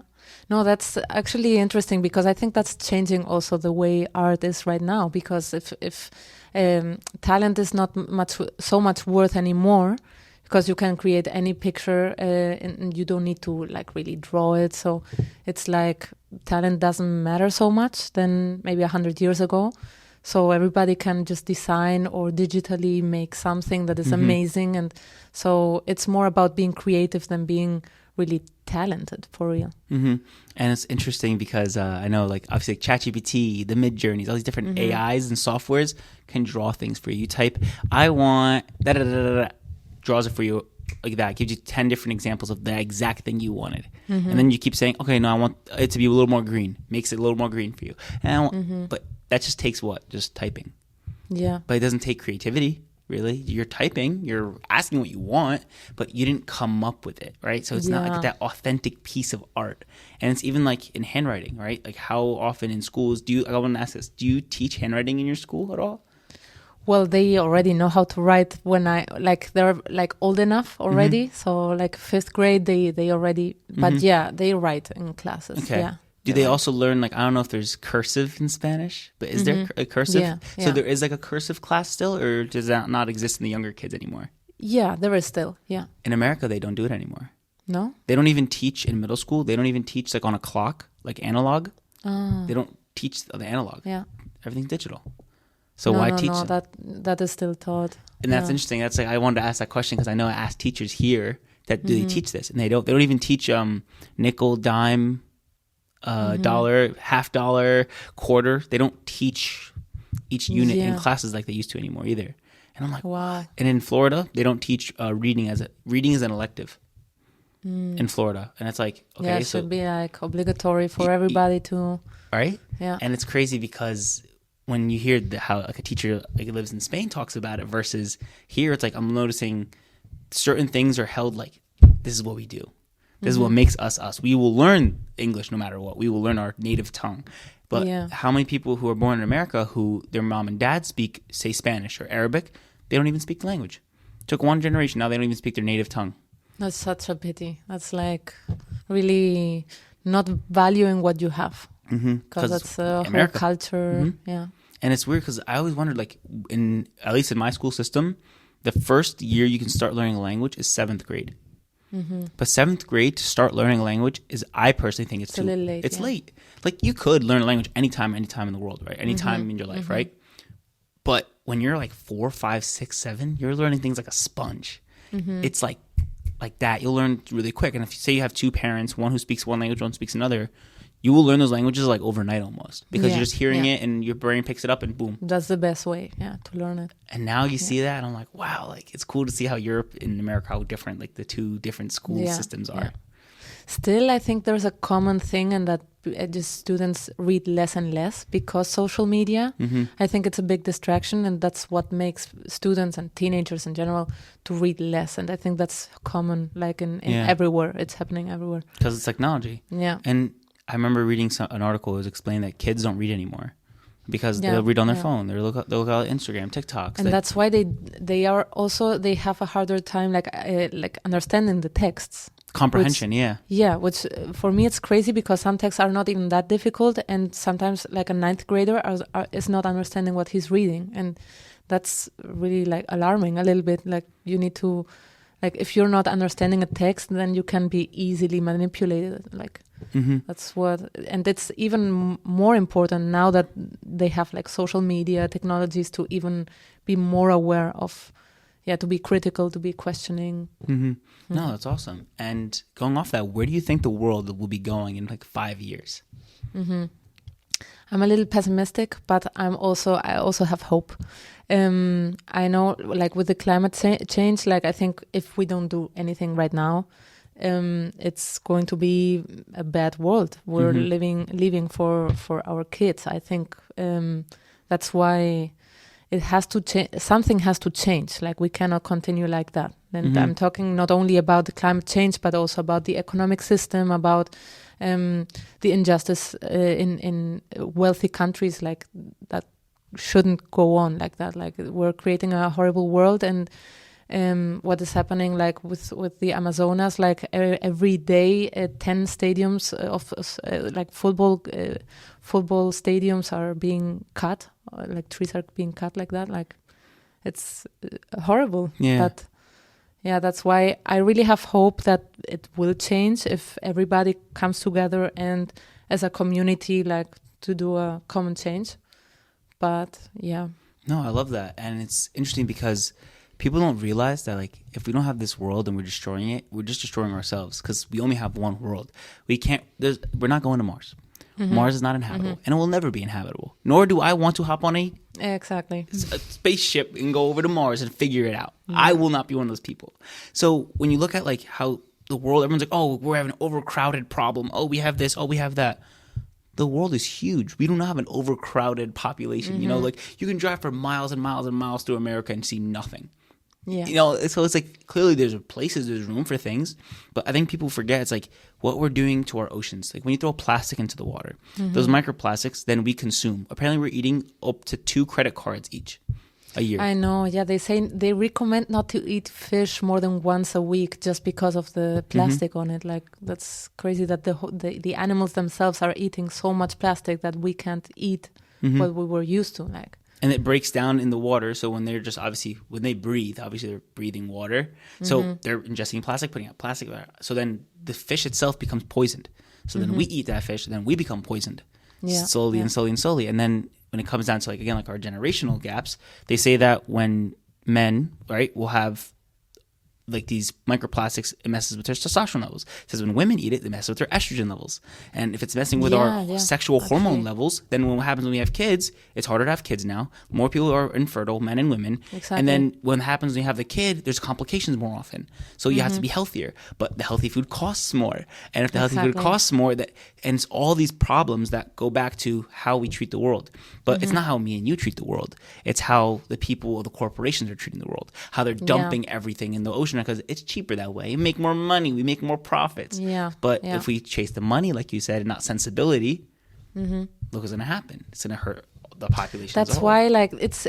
No, that's actually interesting, because I think that's changing also the way art is right now. Because if talent is not so much worth anymore, because you can create any picture and you don't need to like really draw it. So it's like talent doesn't matter so much than maybe 100 years ago. So everybody can just design or digitally make something that is amazing. And so it's more about being creative than being really talented, for real. And it's interesting because I know, like, obviously, like ChatGPT, the Mid Journeys, all these different AIs and softwares can draw things for you. You type, I want da da da da da, draws it for you like that. Gives you 10 different examples of the exact thing you wanted, and then you keep saying, okay, no, I want it to be a little more green. Makes it a little more green for you, and I want, but that just takes what? Just typing. Yeah. But it doesn't take creativity. Really, you're typing, you're asking what you want, but you didn't come up with it, right? So it's not like that authentic piece of art. And it's even like in handwriting, right? Like, how often in schools I want to ask this, do you teach handwriting in your school at all? Well, they already know how to write when they're like old enough already. So like 5th grade, they already, but yeah, they write in classes. Okay. Yeah. Do they also learn, like, I don't know if there's cursive in Spanish, but is there a cursive? Yeah, So there is like a cursive class still, or does that not exist in the younger kids anymore? Yeah, there is still. Yeah. In America, they don't do it anymore. No? They don't even teach in middle school. They don't even teach like on a clock, like analog. They don't teach the analog. Yeah. Everything's digital. So why teach? No, that is still taught. And that's interesting. That's like, I wanted to ask that question because I know I asked teachers here that do they teach this, and they don't. They don't even teach nickel, dime, dollar, half dollar, quarter. They don't teach each unit in classes like they used to anymore either. And I'm like, wow. And in Florida, they don't teach reading as an elective in Florida, and it's like, okay, yeah, it should be like obligatory for everybody to. Right? Yeah. And it's crazy because when you hear how like a teacher like lives in Spain talks about it versus here, it's like I'm noticing certain things are held like, this is what we do. This is what makes us us. We will learn English no matter what. We will learn our native tongue. But how many people who are born in America who their mom and dad say Spanish or Arabic, they don't even speak the language. It took one generation. Now they don't even speak their native tongue. That's such a pity. That's like really not valuing what you have. Because that's a whole culture. Yeah. And it's weird because I always wondered, like, at least in my school system, the first year you can start learning a language is 7th grade. But 7th grade to start learning a language I personally think it's too late. It's late. Like, you could learn a language anytime in the world, right? Anytime in your life, right? But when you're like 4, 5, 6, 7, you're learning things like a sponge. It's like that. You'll learn really quick. And if you say you have two parents, one who speaks one language, one speaks another, you will learn those languages like overnight almost because you're just hearing it and your brain picks it up and boom. That's the best way, to learn it. And now you see that and I'm like, wow, like it's cool to see how Europe and America, how different like the two different school systems are. Still, I think there's a common thing and that just students read less and less because social media. I think it's a big distraction and that's what makes students and teenagers in general to read less. And I think that's common, like in everywhere. It's happening everywhere. Because it's technology. Yeah. And I remember reading an article that was explaining that kids don't read anymore because they'll read on their phone. They'll look at Instagram, TikToks. And that's why they have a harder time like understanding the texts. Comprehension, which for me it's crazy because some texts are not even that difficult and sometimes like a 9th grader is not understanding what he's reading, and that's really like alarming a little bit. Like you need to, like if you're not understanding a text, then you can be easily manipulated. Like that's what, and it's even more important now that they have like social media technologies to even be more aware of, to be critical, to be questioning. No, that's awesome. And going off that, where do you think the world will be going in like 5 years? I'm a little pessimistic, but I also have hope. I know, like with the climate change, like I think if we don't do anything right now, it's going to be a bad world. We're living for our kids. I think that's why it has to change. Something has to change. Like we cannot continue like that. And I'm talking not only about the climate change, but also about the economic system, about the injustice in wealthy countries. Like that shouldn't go on like that. Like we're creating a horrible world, and what is happening like with the Amazonas, like every day 10 stadiums of like football stadiums are being cut, like trees are being cut like that. Like it's horrible. But that's why I really have hope that it will change if everybody comes together and as a community, like to do a common change. But yeah. No, I love that. And it's interesting because people don't realize that, like, if we don't have this world and we're destroying it, we're just destroying ourselves, because we only have one world. We're not going to Mars. Mars is not inhabitable, and it will never be inhabitable. Nor do I want to hop on a spaceship and go over to Mars and figure it out. I will not be one of those people. So when you look at like how the world, everyone's like, oh, we're having an overcrowded problem. Oh, we have this. Oh, we have that. The world is huge. We do not have an overcrowded population. You know, like you can drive for miles and miles and miles through America and see nothing. Yeah. You know, so it's like clearly there's places, there's room for things, but I think people forget it's like what we're doing to our oceans. Like when you throw plastic into the water, those microplastics, then we consume. Apparently we're eating up to 2 credit cards each a year. I know. Yeah, they recommend not to eat fish more than once a week just because of the plastic on it. Like that's crazy that the animals themselves are eating so much plastic that we can't eat what we were used to. Like. And it breaks down in the water. So when they're just when they breathe, obviously they're breathing water. So they're ingesting plastic, putting out plastic. So then the fish itself becomes poisoned. So then we eat that fish, and then we become poisoned slowly and slowly and slowly. And then when it comes down to, like, again, like our generational gaps, they say that when men, right, will have like these microplastics, it messes with their testosterone levels. It says when women eat it, they mess with their estrogen levels. And if it's messing with our sexual hormone levels, then what happens when we have kids, it's harder to have kids now. More people are infertile, men and women. Exactly. And then when it happens when you have the kid, there's complications more often. So you have to be healthier. But the healthy food costs more. And if the healthy food costs more, and it's all these problems that go back to how we treat the world. But it's not how me and you treat the world. It's how the people or the corporations are treating the world. How they're dumping everything in the ocean because it's cheaper that way. We make more money. We make more profits. But if we chase the money, like you said, and not sensibility, look what's going to happen. It's going to hurt the population. That's why, like, it's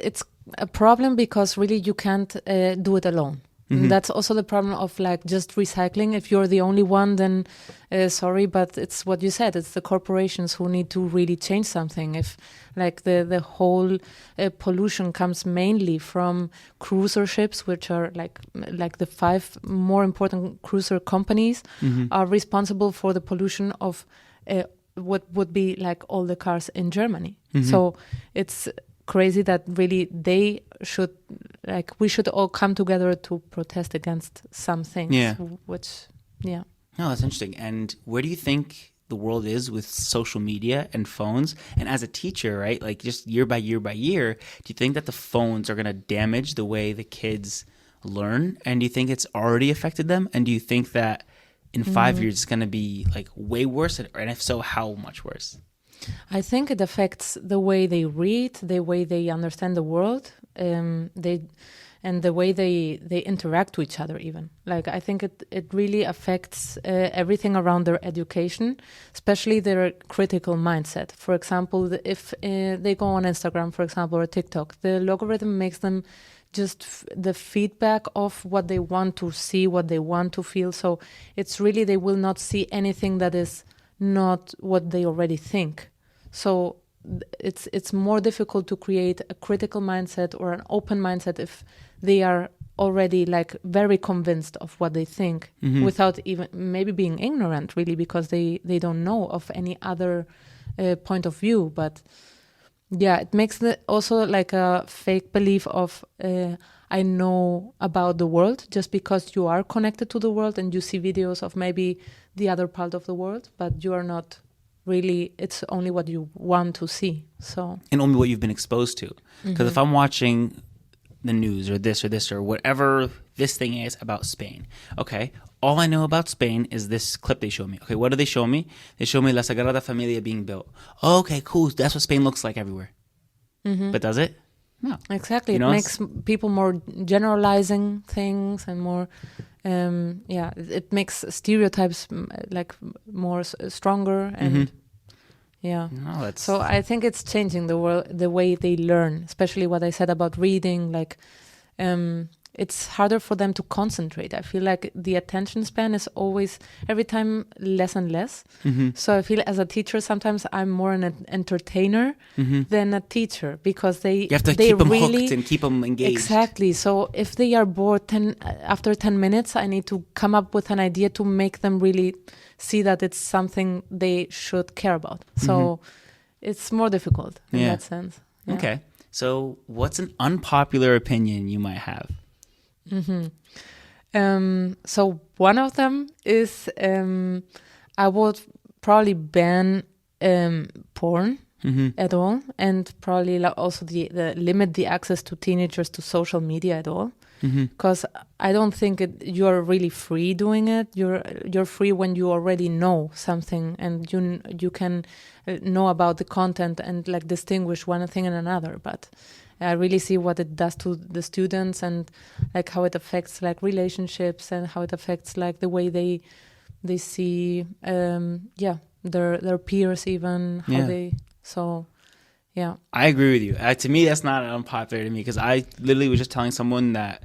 a problem because really you can't do it alone. That's also the problem of like just recycling. If you're the only one, then sorry, but it's what you said. It's the corporations who need to really change something. If like the whole pollution comes mainly from cruiser ships, which are like the 5 more important cruiser companies are responsible for the pollution of what would be like all the cars in Germany. So it's crazy that really we should all come together to protest against some things. No, that's interesting. And where do you think the world is with social media and phones? And as a teacher, right, like just year by year by year, do you think that the phones are going to damage the way the kids learn? And do you think it's already affected them? And do you think that in 5 years it's going to be like way worse? And if so, how much worse? I think it affects the way they read, the way they understand the world, and the way they interact with each other even. Like I think it really affects everything around their education, especially their critical mindset. For example, if they go on Instagram, for example, or TikTok, the logarithm makes them just the feedback of what they want to see, what they want to feel. So it's really, they will not see anything that is not what they already think. So it's more difficult to create a critical mindset or an open mindset if they are already like very convinced of what they think without even maybe being ignorant really, because they don't know of any other point of view. But yeah, it makes also like a fake belief of I know about the world just because you are connected to the world and you see videos of maybe the other part of the world, but you are not really, it's only what you want to see. So and only what you've been exposed to. Because if I'm watching the news or this or whatever this thing is about Spain, okay, all I know about Spain is this clip they show me. Okay, what do they show me? They show me La Sagrada Familia being built. Okay, cool. That's what Spain looks like everywhere. But does it? No. Exactly. It makes people more generalizing things and more it makes stereotypes like more stronger and so I think it's changing the world, the way they learn, especially what I said about reading. Like it's harder for them to concentrate. I feel like the attention span is always every time less and less. So I feel as a teacher sometimes I'm more an entertainer than a teacher, because you have to keep them hooked and keep them engaged. Exactly. So if they are bored after 10 minutes, I need to come up with an idea to make them really see that it's something they should care about. So it's more difficult in that sense. Yeah. Okay. So what's an unpopular opinion you might have? So one of them is I would probably ban porn at all, and probably also the limit the access to teenagers to social media at all. Because I don't think you're really free doing it. You're free when you already know something, and you can know about the content and like distinguish one thing and another. But I really see what it does to the students, and like how it affects like relationships, and how it affects like the way they see their peers, even how they Yeah. I agree with you. To me, that's not unpopular to me, because I literally was just telling someone that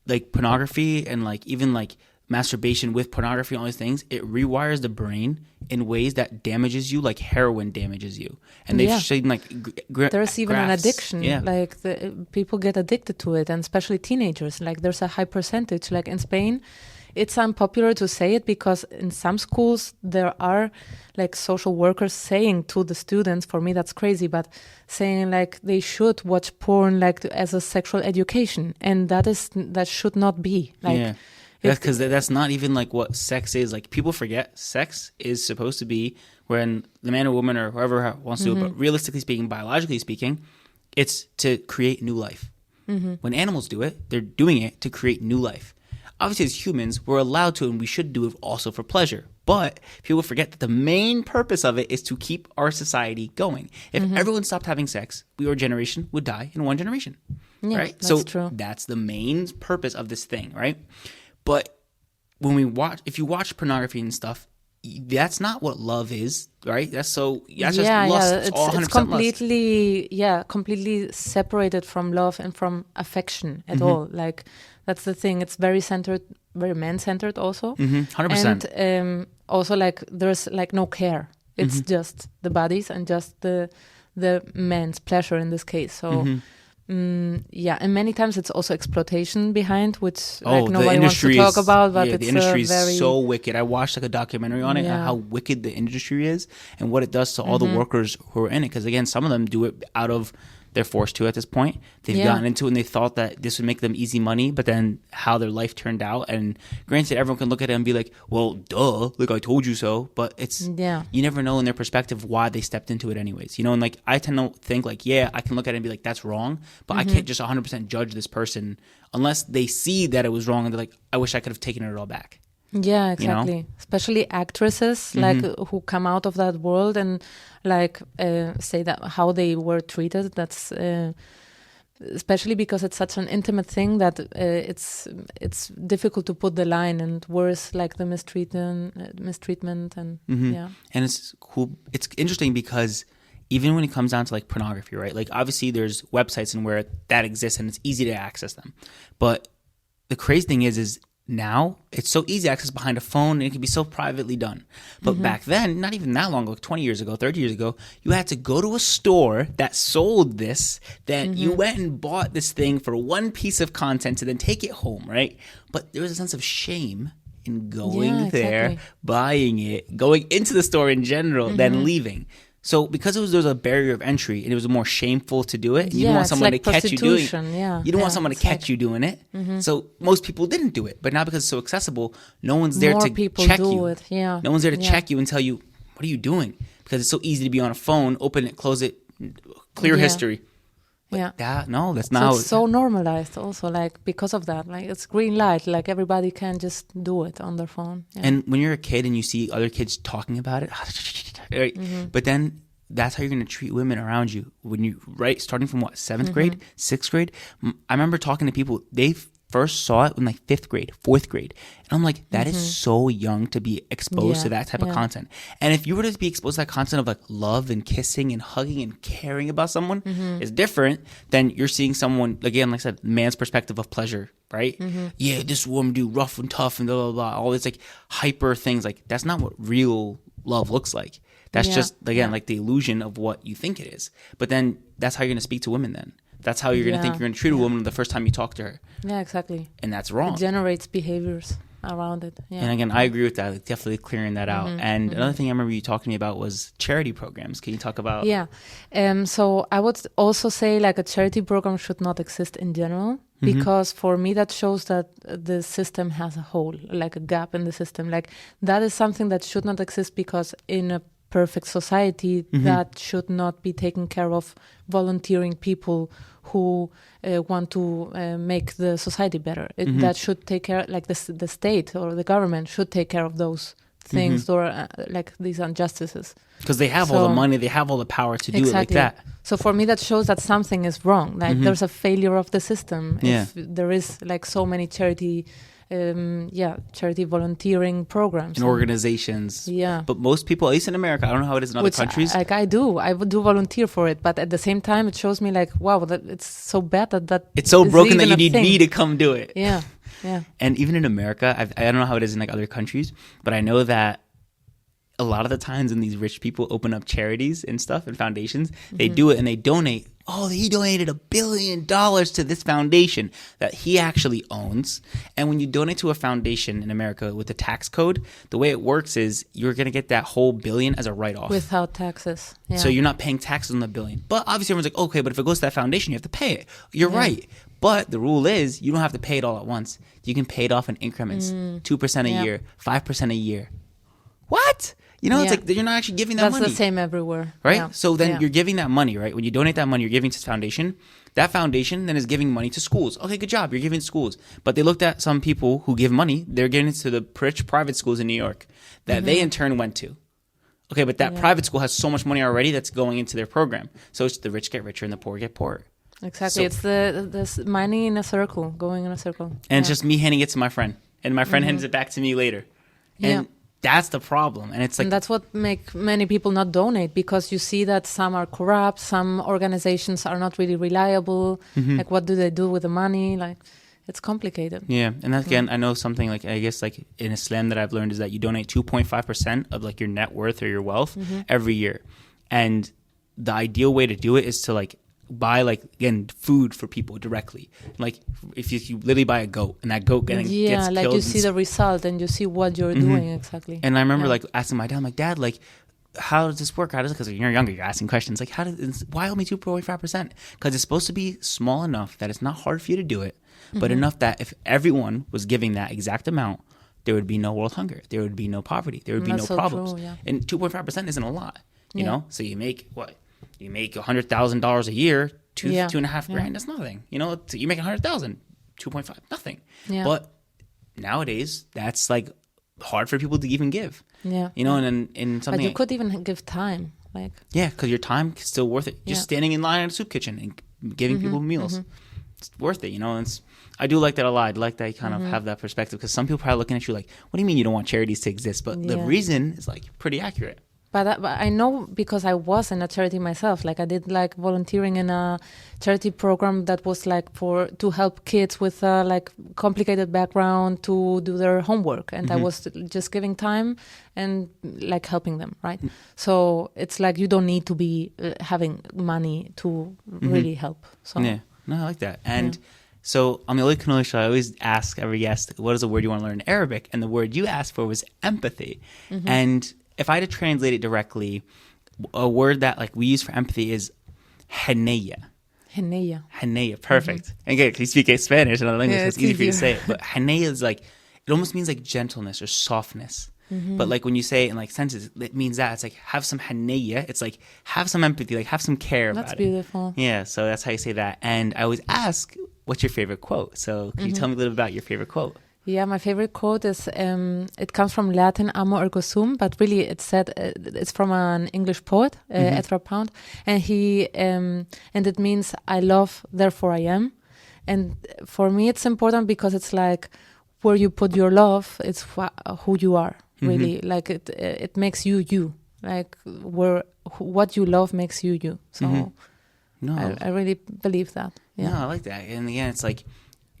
like pornography and like even like masturbation with pornography and all these things, it rewires the brain in ways that damages you, like heroin damages you. And they've shown like there's even an addiction. Yeah. Like people get addicted to it, and especially teenagers. Like there's a high percentage. Like in Spain, it's unpopular to say it because in some schools there are like social workers saying to the students, for me that's crazy, but saying like they should watch porn like as a sexual education, and that should not be. Like, because that's not even like what sex is. Like people forget sex is supposed to be when the man or woman or whoever wants to do it, but realistically speaking, biologically speaking, it's to create new life. When animals do it, they're doing it to create new life. Obviously, as humans, we're allowed to, and we should do it also for pleasure. But people forget that the main purpose of it is to keep our society going. If everyone stopped having sex, our generation would die in one generation. Yeah, right? That's so true. That's the main purpose of this thing, right? But if you watch pornography and stuff, that's not what love is, right? That's just lust. It's all 100% it's completely lust. Completely separated from love and from affection at all. Like that's the thing. It's very centered, very man-centered also. 100%. And also like there's like no care. It's just the bodies and just the man's pleasure in this case. So. And many times it's also exploitation behind, which like nobody wants to talk about. But it's the industry is very so wicked. I watched like a documentary on it, how wicked the industry is and what it does to all the workers who are in it. Because again, some of them do it out of they're forced to at this point. They've gotten into it and they thought that this would make them easy money, but then how their life turned out. And granted, everyone can look at it and be like, well, duh, like I told you so. But it's, you never know in their perspective why they stepped into it anyways. You know, and like I tend to think like, I can look at it and be like, that's wrong. But I can't just 100% judge this person unless they see that it was wrong and they're like, I wish I could have taken it all back. Yeah, exactly. You know? Especially actresses like who come out of that world and like say that how they were treated. That's especially because it's such an intimate thing that it's difficult to put the line, and worse like the mistreatment and And it's cool. It's interesting because even when it comes down to like pornography, right? Like obviously there's websites and where that exists and it's easy to access them. But the crazy thing is now it's so easy to access behind a phone and it can be so privately done. But back then, not even that long ago, 20 years ago, 30 years ago, you had to go to a store that sold this, then you went and bought this thing for one piece of content to then take it home, right? But there was a sense of shame in going there, buying it, going into the store in general, then leaving. So because there was a barrier of entry and it was more shameful to do it, you didn't want someone to catch you doing it. You didn't want someone to catch you doing it. So most people didn't do it. But now because it's so accessible, no one's there to check you. No one's there to check you and tell you, what are you doing? Because it's so easy to be on a phone, open it, close it, clear history. But that's not how it's so normalized also, like because of that. Like it's green light, like everybody can just do it on their phone. And when you're a kid and you see other kids talking about it, right? But then that's how you're going to treat women around you when you, right? Starting from what, 7th grade, 6th grade? I remember talking to people, they first saw it in like 5th grade, 4th grade. And I'm like, that is so young to be exposed to that type of content. And if you were to be exposed to that content of like love and kissing and hugging and caring about someone is different than you're seeing someone, again, like I said, man's perspective of pleasure, right? Yeah, this woman do rough and tough and blah, blah, blah. All these like hyper things. Like that's not what real love looks like. That's just, again, like the illusion of what you think it is. But then that's how you're going to speak to women then. That's how you're going to think you're going to treat a woman the first time you talk to her. Yeah, exactly. And that's wrong. It generates behaviors around it. Yeah. And again, I agree with that. Like, definitely clearing that out. And another thing I remember you talking to me about was charity programs. Can you talk about? Yeah. So I would also say like a charity program should not exist in general, because for me that shows that the system has a hole, like a gap in the system. Like that is something that should not exist, because in a perfect society that should not be taken care of volunteering people who want to make the society better. That should take care, like the state or the government should take care of those things or like these injustices. Because they have all the money, they have all the power to do it like that. So for me, that shows that something is wrong. Like there's a failure of the system. If there is like so many charity volunteering programs and organizations. Yeah. But most people, at least in America, I don't know how it is in other countries. Like I would do volunteer for it, but at the same time, it shows me like, wow, that it's so bad that it's so broken that you need me to come do it. Yeah. Yeah. And even in America, I don't know how it is in like other countries, but I know that a lot of the times when these rich people open up charities and stuff and foundations, they do it and they donate. Oh, he donated $1 billion to this foundation that he actually owns. And when you donate to a foundation in America with the tax code, the way it works is you're going to get that whole $1 billion as a write-off. Without taxes. Yeah. So you're not paying taxes on the $1 billion. But obviously everyone's like, okay, but if it goes to that foundation, you have to pay it. You're right. But the rule is you don't have to pay it all at once. You can pay it off in increments, 2% a year, 5% a year. What? You know, it's like you're not actually giving that money. That's the same everywhere. Right? Yeah. So then you're giving that money, right? When you donate that money, you're giving to the foundation. That foundation then is giving money to schools. Okay, good job. You're giving to schools. But they looked at some people who give money. They're giving it to the rich private schools in New York that they in turn went to. Okay, but that private school has so much money already that's going into their program. So it's the rich get richer and the poor get poorer. Exactly. So, it's the money in a circle, going in a circle. And it's just me handing it to my friend. And my friend hands it back to me later. And that's the problem. And it's like, and that's what make many people not donate, because you see that some are corrupt, some organizations are not really reliable. Like, what do they do with the money? Like, it's complicated. Yeah. And that's, again, I know something like, I guess like in Islam that I've learned is that you donate 2.5% of like your net worth or your wealth every year. And the ideal way to do it is to like buy like, again, food for people directly. Like if you literally buy a goat and that goat gets killed, like you see the result and you see what you're doing exactly. And I remember like asking my dad, I'm like, Dad, like, how does this work? How does it? Because you're younger, you're asking questions like, why only 2.5%? Because it's supposed to be small enough that it's not hard for you to do it, but enough that if everyone was giving that exact amount, there would be no world hunger, there would be no poverty, there would be no problems. True, yeah. And 2.5% isn't a lot, you know. So you make what? You make $100,000 a year, $2.5 grand. That's nothing. You know, you make 100,000, 2.5, nothing. Yeah. But nowadays, that's like hard for people to even give. Yeah. You know, and in something. But you could even give time, like. Yeah, because your time is still worth it. Just standing in line at a soup kitchen and giving people meals, it's worth it. You know, and I do like that a lot. I like that you kind of have that perspective, because some people are probably looking at you like, "What do you mean you don't want charities to exist?" But the reason is like pretty accurate. But I know, because I was in a charity myself. Like I did like volunteering in a charity program that was like to help kids with like complicated background to do their homework, and I was just giving time and like helping them, right? So it's like you don't need to be having money to really help. So yeah, no, I like that. And so on the OlyKanoli show, I always ask every guest, what is a word you want to learn in Arabic? And the word you asked for was empathy. And if I had to translate it directly, a word that like we use for empathy is hanaya. Hanaya, perfect. And again, can you speak Spanish and other language? It's easy for you to say it. But hanaya is like, it almost means like gentleness or softness. But like when you say it in like sentences, it means that it's like have some hanaya. It's like have some empathy, like have some care about it. That's beautiful. Yeah, so that's how you say that. And I always ask, what's your favorite quote? So can you tell me a little bit about your favorite quote? Yeah, my favorite quote is, it comes from Latin, amo ergo sum, but really it's from an English poet, Ezra Pound, and and it means, I love, therefore I am. And for me, it's important because it's like, where you put your love, it's who you are, really. Like it makes you. Like what you love makes you. So I really believe that. Yeah. No, I like that. And again, it's like,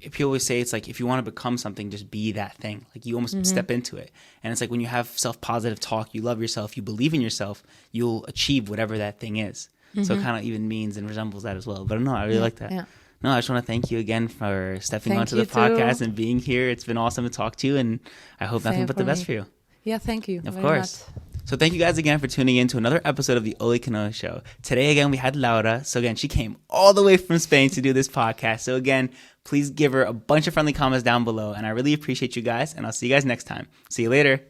people always say it's like if you want to become something, just be that thing. Like you almost step into it. And it's like when you have self-positive talk, you love yourself, you believe in yourself, you'll achieve whatever that thing is. So it kind of even means and resembles that as well. But no, I really like that. Yeah. No, I just want to thank you again for stepping Thank onto the you podcast too. and being here. It's been awesome to talk to you, and I hope nothing Same but for the best me. for you. Yeah, thank you. Of very course. much. So thank you guys again for tuning in to another episode of the OlyKanoli Show. Today, again, we had Laura. So again, she came all the way from Spain to do this podcast. So again, please give her a bunch of friendly comments down below. And I really appreciate you guys. And I'll see you guys next time. See you later.